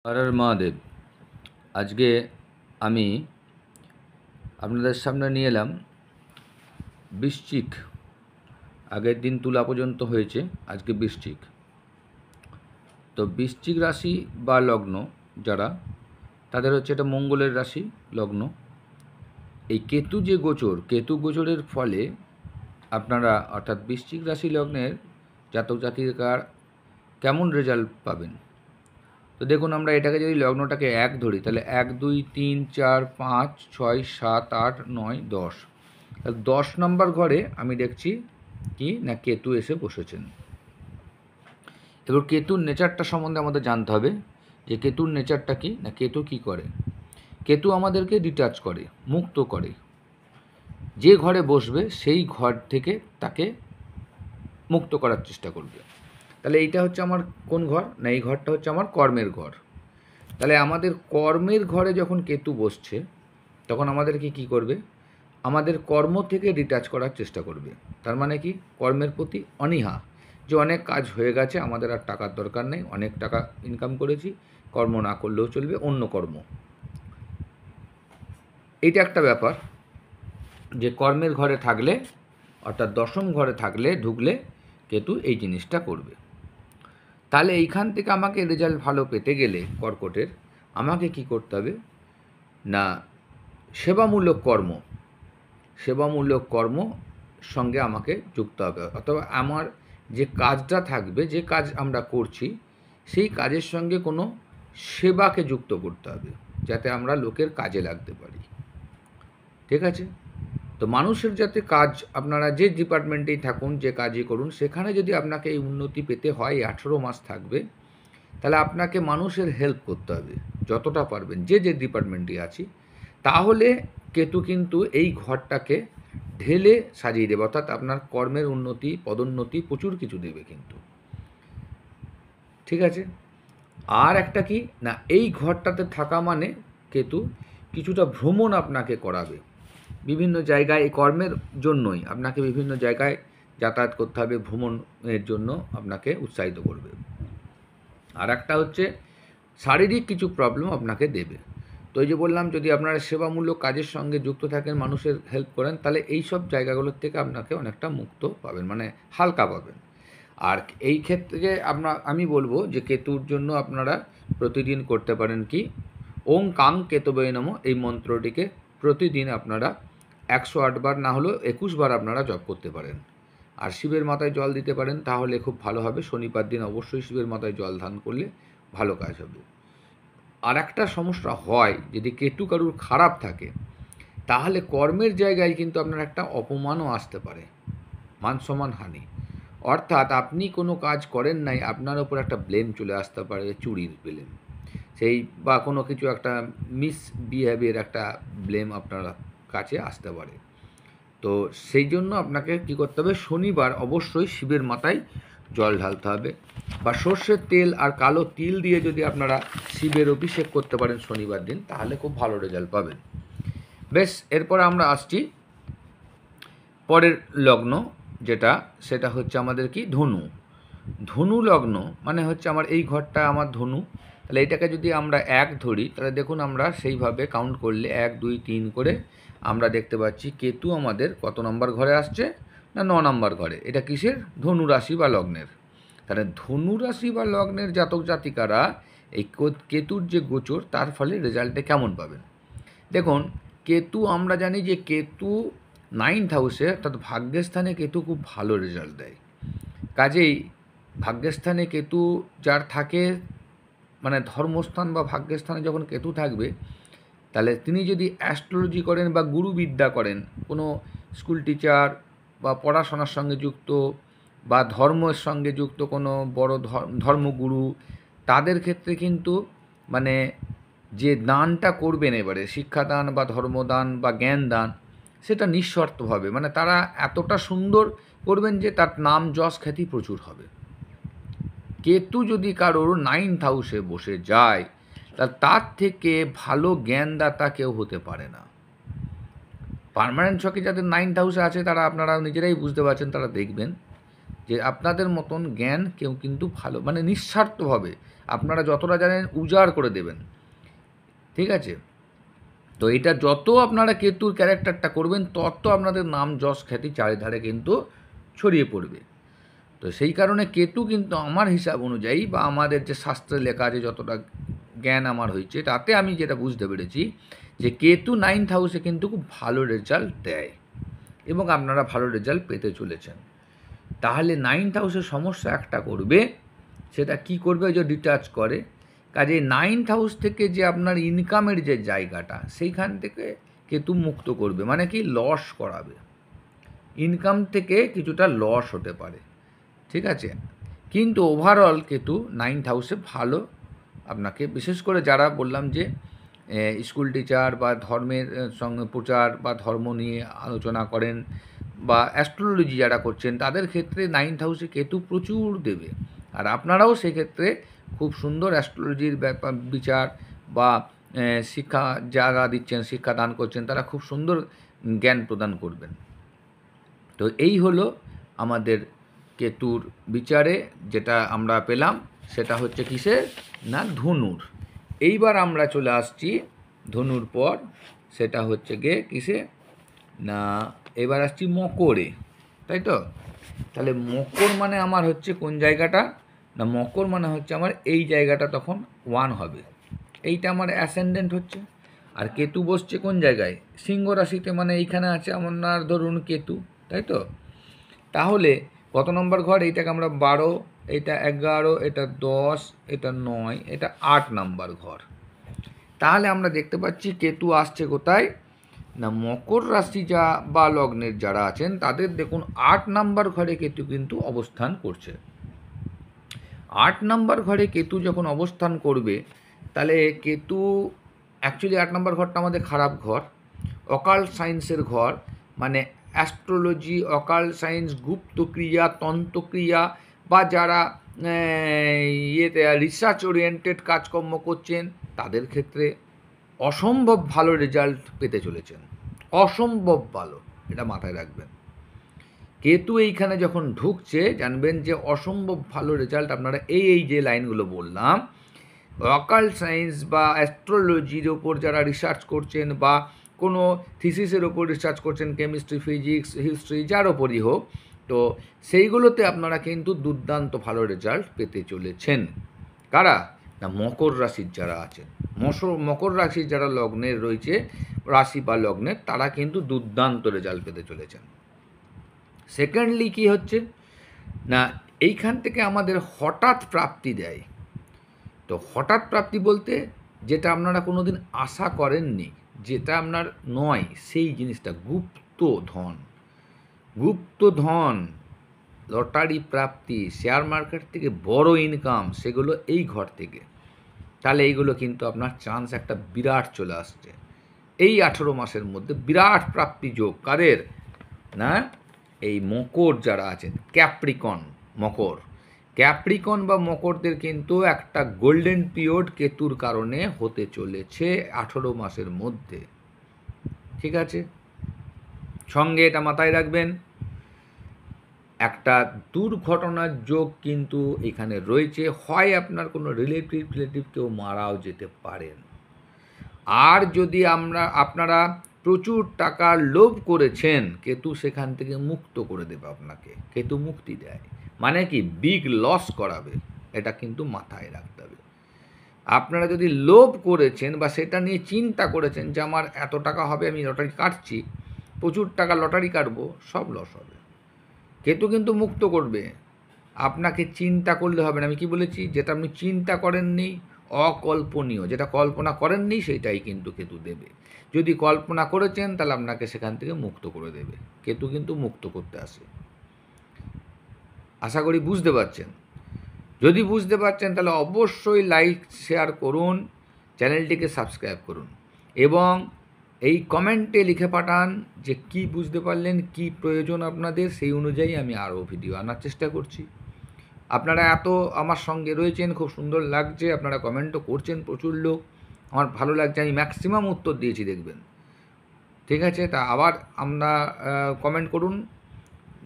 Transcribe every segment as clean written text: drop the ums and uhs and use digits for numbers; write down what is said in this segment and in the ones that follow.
হর হর মহাদেব। আজকে আমি আপনাদের সামনে নিয়ে এলাম বৃশ্চিক। আগের দিন তুলা পর্যন্ত হয়েছে, আজকে বৃশ্চিক। তো বৃশ্চিক রাশি বা লগ্ন যারা, তাদের হচ্ছে এটা মঙ্গলের রাশি লগ্ন। এই কেতু যে গোচর, কেতু গোচরের ফলে আপনারা অর্থাৎ বৃশ্চিক রাশি লগ্নের জাতক জাতিকার কেমন রেজাল্ট পাবেন। তো দেখুন, আমরা এটাকে যদি লগ্নটাকে 1 ধরি, তাহলে 1 2 3 4 5 6 7 8 9 10, তাহলে 10 নম্বর ঘরে আমি দেখছি কি না কেতু এসে বসেছেন। এবার কেতুর নেচারটা সম্বন্ধে আমাদের জানতে হবে যে কেতুর নেচারটা কি না, কেতু কি করে। কেতু আমাদেরকে ডিটাচ করে, মুক্ত করে। যে ঘরে বসবে সেই ঘর থেকে তাকে মুক্ত করার চেষ্টা করবে। তাহলে এইটা হচ্ছে আমার কোন ঘর না, এই ঘরটা হচ্ছে আমার কর্মের ঘর। তাহলে আমাদের কর্মের ঘরে যখন কেতু বসছে, তখন আমাদেরকে কি করবে, আমাদের কর্ম থেকে ডিটাচ করার চেষ্টা করবে। তার মানে কি, কর্মের প্রতি অনীহা, যে অনেক কাজ হয়ে গেছে, আমাদের আর টাকার দরকার নেই, অনেক টাকা ইনকাম করেছি, কর্ম না করলেও চলবে, অন্য কর্ম। এইটা একটা ব্যাপার, যে কর্মের ঘরে থাকলে অর্থাৎ দশম ঘরে থাকলে ঢুকলে কেতু এই জিনিসটা করবে। তাহলে এইখান থেকে আমাকে রেজাল্ট ভালো পেতে গেলে কর্কটের, আমাকে কি করতে হবে না, সেবামূলক কর্ম সঙ্গে আমাকে যুক্ত হবে। অথবা আমার যে কাজটা থাকবে, যে কাজ আমরা করছি, সেই কাজের সঙ্গে কোনো সেবাকে যুক্ত করতে হবে, যাতে আমরা লোকের কাজে লাগতে পারি। ঠিক আছে? তো মানুষের যাতে কাজ, আপনারা যে ডিপার্টমেন্টেই থাকুন, যে কাজই করুন, সেখানে যদি আপনাকে এই উন্নতি পেতে হয়, 18 মাস থাকবে, তাহলে আপনাকে মানুষের হেল্প করতে হবে যতটা পারবেন, যে ডিপার্টমেন্টে আছি। তাহলে কেতু কিন্তু এই ঘরটাকে ঢেলে সাজিয়ে দেবে, অর্থাৎ আপনার কর্মের উন্নতি, পদোন্নতি, প্রচুর কিছু দেবে কিন্তু। ঠিক আছে? আর একটা কি না, এই ঘরটাতে থাকা মানে কেতু কিছুটা ভ্রমণ আপনাকে করাবে বিভিন্ন জায়গায়। এই কর্মের জন্যই আপনাকে বিভিন্ন জায়গায় যাতায়াত করতে হবে, ভ্রমণের জন্য আপনাকে উৎসাহিত করবে। আর একটা হচ্ছে শারীরিক কিছু প্রবলেম আপনাকে দেবে। তো এই যে বললাম, যদি আপনারা সেবামূলক কাজের সঙ্গে যুক্ত থাকেন, মানুষের হেল্প করেন, তাহলে এই সব জায়গাগুলোর থেকে আপনাকে অনেকটা মুক্ত পাবেন, মানে হালকা পাবেন। আর এই ক্ষেত্রে আমি বলবো যে কেতুর জন্য আপনারা প্রতিদিন করতে পারেন কি, ওং কাং কেতবে নমঃ, এই মন্ত্রটিকে প্রতিদিন আপনারা 108 বার না হলেও 21 বার আপনারা জপ করতে পারেন। আর শিবের মাথায় জল দিতে পারেন, তাহলে খুব ভালো হবে। শনিবার দিন অবশ্যই শিবের মাথায় জল দান করলে ভালো কাজ হবে। আর একটা সমস্যা হয়, যদি কেতু কারুর খারাপ থাকে, তাহলে কর্মের জায়গায় কিন্তু আপনার একটা অপমানও আসতে পারে, মান সম্মান হানি। অর্থাৎ আপনি কোনো কাজ করেন নাই, আপনার ওপর একটা ব্লেম চলে আসতে পারে, চুরির ব্লেম, সেই বা কোনো কিছু একটা মিসবিহেভিয়ার একটা ব্লেম আপনার কাছে আসতে পারে। তো সেই জন্য আপনাকে কী করতে হবে, শনিবার অবশ্যই শিবের মাথায় জল ঢালতে হবে, বা সর্ষের তেল আর কালো তিল দিয়ে যদি আপনারা শিবের অভিষেক করতে পারেন শনিবার দিন, তাহলে খুব ভালো রেজাল্ট পাবেন। বেশ, এরপর আমরা আসছি পরের লগ্ন যেটা, সেটা হচ্ছে আমাদের কি, ধনু। ধনু লগ্ন মানে হচ্ছে আমার এই ঘরটা আমার ধনু। তাহলে এটাকে যদি আমরা 1 ধরি, তাহলে দেখুন আমরা সেইভাবে কাউন্ট করলে 1 2 3 করে আমরা দেখতে পাচ্ছি কেতু আমাদের কত নম্বর ঘরে আসছে না, 9 নম্বর ঘরে। এটা কিসের, ধনু রাশি বা লগ্নের। তাহলে ধনু রাশি বা লগ্নের জাতক জাতিকারা এই কেতুর যে গোচর, তার ফলে রেজাল্টে কেমন পাবেন। দেখুন, কেতু আমরা জানি যে কেতু 9th হাউসে অর্থাৎ ভাগ্যস্থানে কেতু খুব ভালো রেজাল্ট দেয়। কাজেই ভাগ্যস্থানে কেতু যার থাকে, মানে ধর্মস্থান বা ভাগ্যস্থানে যখন কেতু থাকবে, তাহলে তিনি যদি অ্যাস্ট্রোলজি করেন বা গুরুবিদ্যা করেন, কোনো স্কুল টিচার বা পড়াশোনার সঙ্গে যুক্ত বা ধর্মের সঙ্গে যুক্ত কোনো বড় ধর্মগুরু, তাদের ক্ষেত্রে কিন্তু মানে যে দানটা করবেন, এবারে শিক্ষাদান বা ধর্মদান বা জ্ঞান দান, সেটা নিঃশর্তভাবে, মানে তারা এতটা সুন্দর করবেন যে তার নাম যশ খ্যাতি প্রচুর হবে। কেতু যদি কারোর 9th হাউসে বসে যায়, তার থেকে ভালো জ্ঞানদাতা কেউ হতে পারে না। পার্মানেন্ট ছকে যাদের 9th হাউসে আছে, তারা আপনারা নিজেরাই বুঝতে পারছেন, তারা দেখবেন যে আপনাদের মতন জ্ঞান কেউ কিন্তু ভালো মানে নিঃস্বার্থভাবে আপনারা যতটা জানেন উজাড় করে দেবেন, ঠিক আছে? তো এটা যত আপনারা কেতুর ক্যারেক্টারটা করবেন তত আপনাদের নাম যশ খ্যাতি চারিধারে কিন্তু ছড়িয়ে পড়বে। তো সেই কারণে কেতু কিন্তু আমার হিসাব অনুযায়ী বা আমাদের যে শাস্ত্রে লেখা আছে যতটা জ্ঞান আমার হয়েছে তাতে আমি যেটা বুঝতে পেরেছি যে কেতু 9th হাউসে কিন্তু খুব ভালো রেজাল্ট দেয় এবং আপনারা ভালো রেজাল্ট পেতে চলেছেন। তাহলে 9th হাউসের সমস্যা একটা করবে, সেটা কি করবে, যে ডিটাচ করে, কাজে 9th হাউস থেকে যে আপনার ইনকামের যে জায়গাটা সেইখান থেকে কেতু মুক্ত করবে, মানে কি লস করাবে, ইনকাম থেকে কিছুটা লস হতে পারে, ঠিক আছে? কিন্তু ওভারঅল কেতু 9th হাউসে ভালো আপনাকে, বিশেষ করে যারা বললাম যে স্কুল টিচার বা ধর্মের সঙ্গে প্রচার বা ধর্ম নিয়ে আলোচনা করেন বা অ্যাস্ট্রোলজি যারা করছেন তাদের ক্ষেত্রে 9th হাউসে কেতু প্রচুর দেবে। আর আপনারাও সেক্ষেত্রে খুব সুন্দর অ্যাস্ট্রোলজির ব্যাপার বিচার বা শিক্ষা যারা দিচ্ছেন, শিক্ষা দান করছেন, তারা খুব সুন্দর জ্ঞান প্রদান করবেন। তো এই হলো আমাদের কেতুর বিচারে যেটা আমরা পেলাম, সেটা হচ্ছে কিসের না ধনুর। এইবার আমরা চলে আসছি ধনুর পর, সেটা হচ্ছে গিয়ে কিসে না এবার আসছি মকরে, তাই তো? তাহলে মকর মানে আমার হচ্ছে কোন জায়গাটা না, মকর মানে হচ্ছে আমার এই জায়গাটা তখন 1 হবে, এইটা আমার অ্যাসেন্ডেন্ট হচ্ছে। আর কেতু বসছে কোন জায়গায়, সিংহ রাশিতে, মানে এইখানে আছে আমার ধরুন কেতু, তাই তো? তাহলে কত নম্বর ঘর, এইটাকে আমরা 12, এটা 11, এটা 10, এটা 9, এটা 8 নম্বর ঘর। তাহলে আমরা দেখতে পাচ্ছি কেতু আসছে কোথায় না মকর রাশি যা বা লগ্নের যারা আছেন তাদের দেখুন 8 নম্বর ঘরে কেতু কিন্তু অবস্থান করছে। 8 নম্বর ঘরে কেতু যখন অবস্থান করবে তাহলে কেতু অ্যাকচুয়ালি 8 নম্বর ঘরটা আমাদের খারাপ ঘর, অকাল্ট সায়েন্সের ঘর, মানে অ্যাস্ট্রোলজি, অকাল্ট সায়েন্স, গুপ্তক্রিয়া, তন্ত্রক্রিয়া বা যারা ইয়েতে রিসার্চ ওরিয়েন্টেড কাজকর্ম করছেন তাদের ক্ষেত্রে অসম্ভব ভালো রেজাল্ট পেতে চলেছেন, অসম্ভব ভালো, এটা মাথায় রাখবেন। কেতু এইখানে যখন ঢুকছে জানবেন যে অসম্ভব ভালো রেজাল্ট আপনারা এই যে লাইনগুলো বললাম, অকাল্ট সায়েন্স বা অ্যাস্ট্রোলজির ওপর যারা রিসার্চ করছেন বা কোনো থিসিসের ওপর রিসার্চ করছেন, কেমিস্ট্রি, ফিজিক্স, হিস্ট্রি, যার ওপরই হোক, তো সেইগুলোতে আপনারা কিন্তু দুর্দান্ত ভালো রেজাল্ট পেতে চলেছেন। কারা না মকর রাশির যারা আছেন, মকর রাশির যারা লগ্নের রয়েছে, রাশি বা লগ্নের, তারা কিন্তু দুর্দান্ত রেজাল্ট পেতে চলেছেন। সেকেন্ডলি কি হচ্ছে না এইখান থেকে আমাদের হঠাৎ প্রাপ্তি দেয়। তো হঠাৎ প্রাপ্তি বলতে যেটা আপনারা কোনো দিন আশা করেননি, যেটা আপনার নয় সেই জিনিসটা, গুপ্তধন, গুপ্তধন, লটারি প্রাপ্তি, শেয়ার মার্কেট থেকে বড় ইনকাম, সেগুলো এই ঘর থেকে। তাহলে এইগুলো কিন্তু আপনার চান্স একটা বিরাট চলে আসছে এই 18 মাসের মধ্যে, বিরাট প্রাপ্তি যোগ। কাদের না এই মকর যারা আছেন, ক্যাপ্রিকন, মকর, ক্যাপ্রিকন বা মকরদের কিন্তু একটা গোল্ডেন পিরিয়ড কেতুর কারণে হতে চলেছে 18 মাসের মধ্যে, ঠিক আছে? সঙ্গে এটা মাথায় রাখবেন, একটা দুর্ঘটনার যোগ কিন্তু এখানে রয়েছে, হয় আপনার কোনো রিলেটিভ কেউ মারাও যেতে পারেন। আর যদি আপনারা প্রচুর টাকার লোভ করেছেন, কেতু সেখান থেকে মুক্ত করে দেবে আপনাকে, কেতু মুক্তি দেয়, মানে কি বিগ লস করাবে, এটা কিন্তু মাথায় রাখতে হবে। আপনারা যদি লোভ করেছেন বা সেটা নিয়ে চিন্তা করেছেন যে আমার এত টাকা হবে, আমি লটারি কাটছি, প্রচুর টাকা লটারি কাটবো, সব লস হবে। কেতু কিন্তু মুক্ত করবে, আপনাকে চিন্তা করলে হবে না। আমি কি বলেছি, যেটা আপনি চিন্তা করেননি, অকল্পনীয়, যেটা কল্পনা করেননি সেইটাই কিন্তু কেতু দেবে। যদি কল্পনা করেছেন তাহলে আপনাকে সেখান থেকে মুক্ত করে দেবে, কেতু কিন্তু মুক্ত করতে আসে। আশা করি বুঝতে পারছেন। যদি বুঝতে পারছেন তাহলে অবশ্যই লাইক শেয়ার করুন, চ্যানেলটিকে সাবস্ক্রাইব করুন এবং এই কমেন্টে লিখে পাঠান যে কি বুঝতে পারলেন, কি প্রয়োজন আপনাদের, সেই অনুযায়ী আমি আরও ভিডিও আনার চেষ্টা করছি। আপনারা এত আমার সঙ্গে রয়েছেন, খুব সুন্দর লাগছে, আপনারা কমেন্টও করছেন প্রচুর লোক, আমার ভালো লাগছে, আমি ম্যাক্সিমাম উত্তর দিয়েছি দেখবেন, ঠিক আছে? তা আবার আমরা কমেন্ট করুন,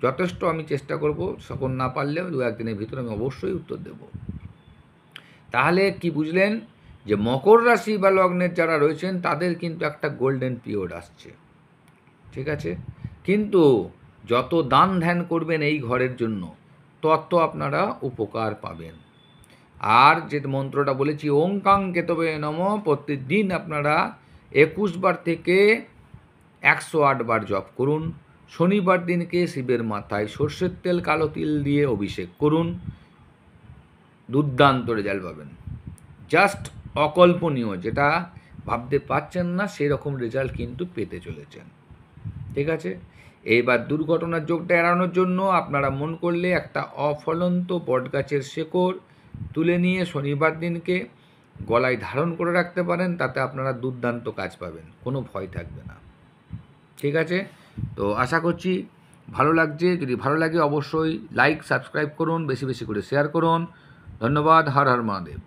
যথেষ্ট আমি চেষ্টা করব, সকল না পারলেও 2-1 দিনের ভিতরে আমি অবশ্যই উত্তর দেব। তাহলে কি বুঝলেন যে মকর রাশি বা লগ্নের যারা রয়েছেন তাদের কিন্তু একটা গোল্ডেন পিরিয়ড আসছে, ঠিক আছে? কিন্তু যত দান ধ্যান করবেন এই ঘরের জন্য তত আপনারা উপকার পাবেন। আর যে মন্ত্রটা বলেছি ওং কাং কেতবে নমঃ, প্রতিদিন আপনারা 21 বার থেকে 108 বার জপ করুন। শনিবার দিনকে শিবের মাথায় সর্ষের তেল কালো তিল দিয়ে অভিষেক করুন, দুর্দান্ত রেজাল্ট পাবেন। জাস্ট অকল্পনীয়, যেটা ভাবতে পারছেন না সেরকম রেজাল্ট কিন্তু পেতে চলেছেন, ঠিক আছে? এইবার দুর্ঘটনার যোগটা এড়ানোর জন্য আপনারা মন করলে একটা অফলন্ত বটগাছের শেকড় তুলে নিয়ে শনিবার দিনকে গলায় ধারণ করে রাখতে পারেন, তাতে আপনারা দুর্দান্ত কাজ পাবেন, কোনো ভয় থাকবে না, ঠিক আছে? তো আশা করছি ভালো লাগছে। যদি ভালো লাগে অবশ্যই লাইক সাবস্ক্রাইব করুন, বেশি বেশি করে শেয়ার করুন। ধন্যবাদ। হর হর মহাদেব।